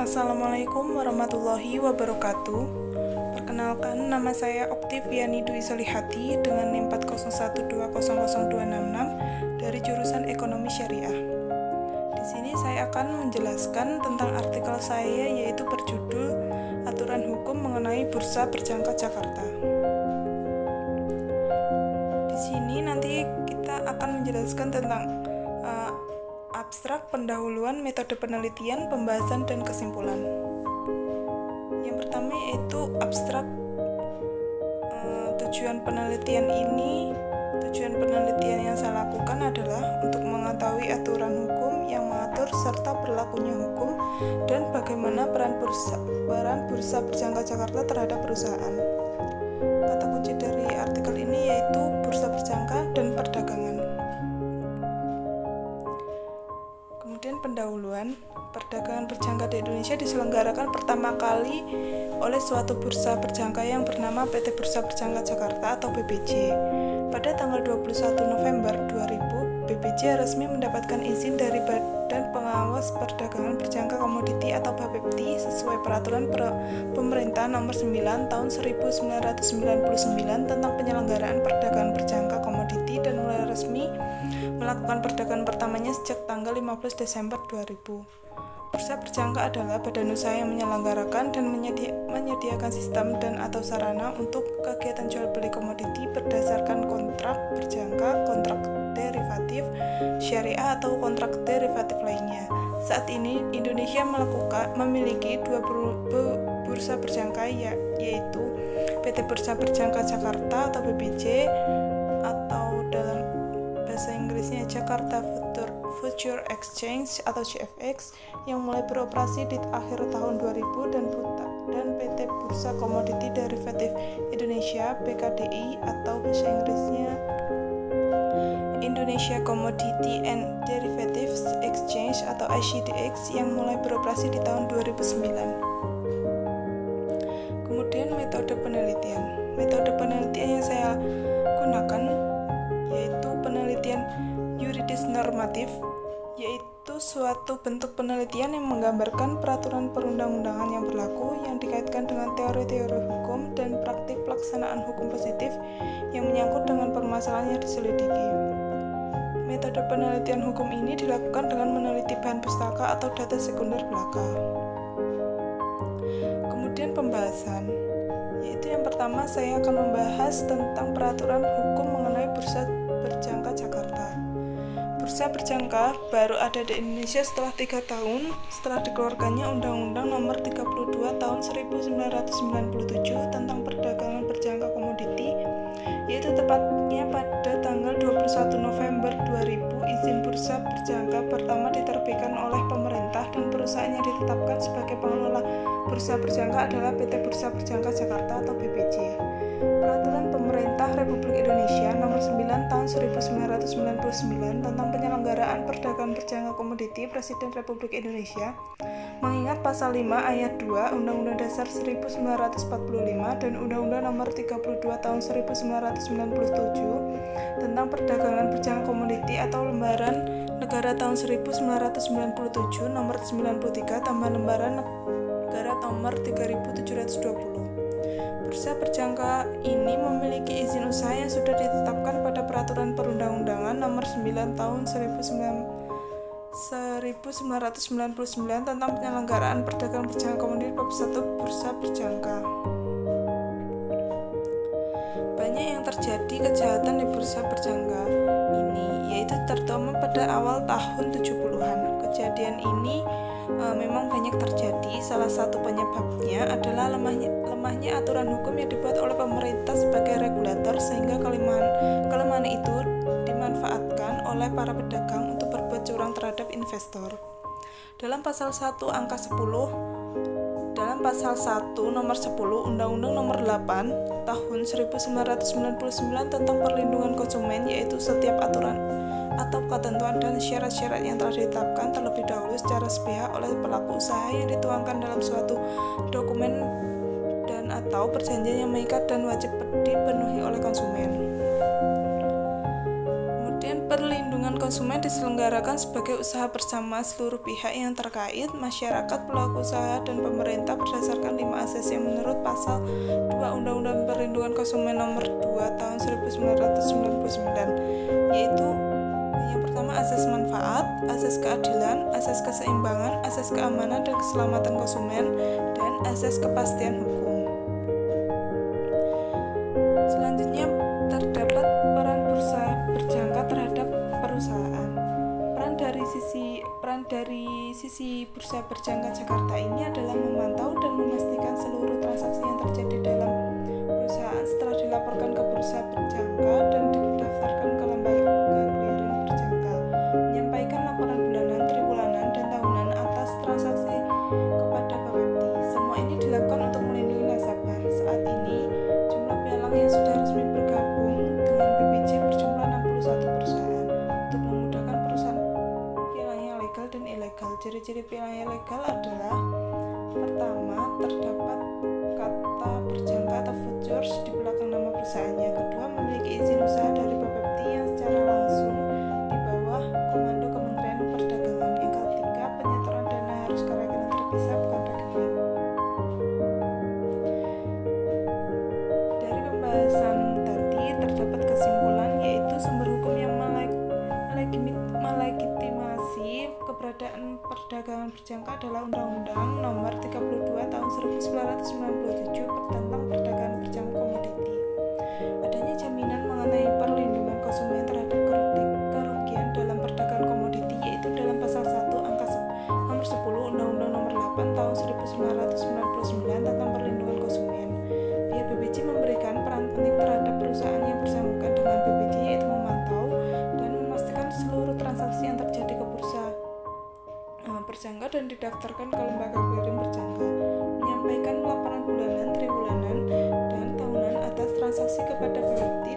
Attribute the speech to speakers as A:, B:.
A: Assalamualaikum warahmatullahi wabarakatuh. Perkenalkan, nama saya Oktiviani Dwi Solihati dengan NIM 401200266 dari jurusan Ekonomi Syariah. Di sini saya akan menjelaskan tentang artikel saya, yaitu berjudul Aturan Hukum Mengenai Bursa Berjangka Jakarta. Di sini nanti kita akan menjelaskan tentang abstrak, pendahuluan, metode penelitian, pembahasan, dan kesimpulan. Yang pertama yaitu abstrak. Tujuan penelitian yang saya lakukan adalah untuk mengetahui aturan hukum yang mengatur serta berlakunya hukum dan bagaimana peran bursa berjangka Jakarta terhadap perusahaan. Kata kunci dari artikel ini yaitu bursa berjangka dan perdagangan. Kemudian pendahuluan, perdagangan berjangka di Indonesia diselenggarakan pertama kali oleh suatu bursa berjangka yang bernama PT Bursa Berjangka Jakarta atau BBJ. Pada tanggal 21 November 2000, BBJ resmi mendapatkan izin dari Badan Pengawas Perdagangan Berjangka Komoditi atau BAPEPTI sesuai peraturan pemerintah nomor 9 tahun 1999 tentang penyelenggaraan perdagangan berjangka komoditi dan mulai resmi melakukan perdagangan pertamanya sejak tanggal 15 Desember 2000. Bursa berjangka adalah badan usaha yang menyelenggarakan dan menyediakan sistem dan atau sarana untuk kegiatan jual beli komoditi berdasarkan kontrak berjangka, kontrak derivatif, syariah atau kontrak derivatif lainnya. Saat ini Indonesia memiliki dua bursa berjangka yaitu PT Bursa Berjangka Jakarta atau BBJ atau dalam bahasa Inggrisnya Jakarta Future Exchange atau JFX yang mulai beroperasi di akhir tahun 2000 dan PT Bursa Komoditi Derivatif Indonesia BKDI atau bahasa Inggrisnya Indonesia Commodity and Derivatives Exchange atau ICDX yang mulai beroperasi di tahun 2009. Kemudian metode penelitian. Metode penelitian yang saya gunakan yaitu penelitian yuridis normatif, yaitu suatu bentuk penelitian yang menggambarkan peraturan perundang-undangan yang berlaku yang dikaitkan dengan teori-teori hukum dan praktik pelaksanaan hukum positif yang menyangkut dengan permasalahan yang diselidiki. Metode penelitian hukum ini dilakukan dengan meneliti bahan pustaka atau data sekunder belaka. Kemudian pembahasan, yaitu yang pertama saya akan membahas tentang peraturan hukum mengenai bursa berjangka Jakarta. Bursa berjangka baru ada di Indonesia setelah 3 tahun setelah dikeluarkannya Undang-Undang Nomor 32 Tahun 1997 tentang perdagangan berjangka komoditi, yaitu tepatnya pada tanggal 21 November 2000. Izin bursa berjangka pertama diterbitkan oleh pemerintah dan perusahaan yang ditetapkan sebagai pengelola bursa berjangka adalah PT Bursa Berjangka Jakarta atau BBJ. Peraturan Pemerintah Republik Indonesia Nomor 9 Tahun 1999 tentang penyelenggaraan perdagangan berjangka komoditi Presiden Republik Indonesia mengingat pasal 5 ayat 2 Undang-Undang Dasar 1945 dan Undang-Undang Nomor 32 Tahun 1997 tentang perdagangan berjangka komoditi atau Lembaran Negara tahun 1997 Nomor 93 tambah Lembaran Negara Nomor 3720. Bursa berjangka ini memiliki izin usaha yang sudah ditetapkan pada Peraturan Perundang-undangan Nomor 9 Tahun 1999 tentang penyelenggaraan perdagangan berjangka komoditi bab 1 Bursa Berjangka. Banyak yang terjadi kejahatan di bursa berjangka ini, yaitu terutama pada awal tahun 70-an. Kejadian ini memang banyak terjadi. Salah satu penyebabnya adalah lemahnya aturan hukum yang dibuat oleh pemerintah sebagai regulator, sehingga kelemahan itu dimanfaatkan oleh para pedagang untuk berbuat curang terhadap investor. Dalam pasal 1 angka 10 dalam pasal 1 nomor 10 Undang-Undang Nomor 8 Tahun 1999 tentang perlindungan konsumen, yaitu setiap aturan atau ketentuan dan syarat-syarat yang telah ditetapkan terlebih dahulu secara sepihak oleh pelaku usaha yang dituangkan dalam suatu dokumen dan atau perjanjian yang mengikat dan wajib dipenuhi oleh konsumen. Kemudian perlindungan Perlindungan konsumen diselenggarakan sebagai usaha bersama seluruh pihak yang terkait, masyarakat, pelaku usaha, dan pemerintah berdasarkan 5 asas yang menurut Pasal 2 Undang-Undang Perlindungan Konsumen Nomor 2 Tahun 1999, yaitu yang pertama asas manfaat, asas keadilan, asas keseimbangan, asas keamanan dan keselamatan konsumen, dan asas kepastian hukum. Selanjutnya terdapat peran bursa berjangka terhadap perusahaan. Peran dari sisi bursa berjangka Jakarta ini adalah memantau dan memastikan seluruh transaksi yang terjadi dalam perusahaan setelah dilaporkan ke bursa berjangka dan didaftarkan ke lembaga clearing berjangka, menyampaikan laporan bulanan, triwulan, dan tahunan atas transaksi kepada Bapepti. Semua ini dilakukan untuk melindungi nasabah. Saat ini jumlah pialang yang sudah resmi bergabung dengan BPJ berjumlah 61 perusahaan. Untuk memudahkan perusahaan pialang yang legal dan ilegal, ciri-ciri pialang yang legal adalah: pertama, terdapat kata berjangka atau futures di belakang nama perusahaannya. Kedua, memiliki izin usaha dari Bapepti yang secara langsung di bawah komando Kementerian Perdagangan. Yang ketiga, penyetoran dana harus ke rekening terpisah bukan rekening. Dari pembahasan tadi terdapat kesimpulan, yaitu sumber hukum yang melegitimasi keberadaan perdagangan berjangka adalah Undang-Undang Nomor 32 Tahun 1997 tentang perdagangan berjangka komoditi. Adanya jaminan mengenai perlindungan konsumen terhadap kerugian dalam perdagangan komoditi, yaitu dalam Pasal 1 Angka Nomor 10 Undang-Undang Nomor 8 Tahun 1999 tentang perlindungan konsumen. Pihak BPJ memberikan peran penting terhadap perusahaan yang bersangkutan dengan BPJ, yaitu memantau dan memastikan seluruh transaksi yang terjadi ke bursa berjangka dan didaftarkan ke lembaga clearing berjangka, menyampaikan laporan bulanan, triwulan, dan tahunan atas transaksi kepada Bapepti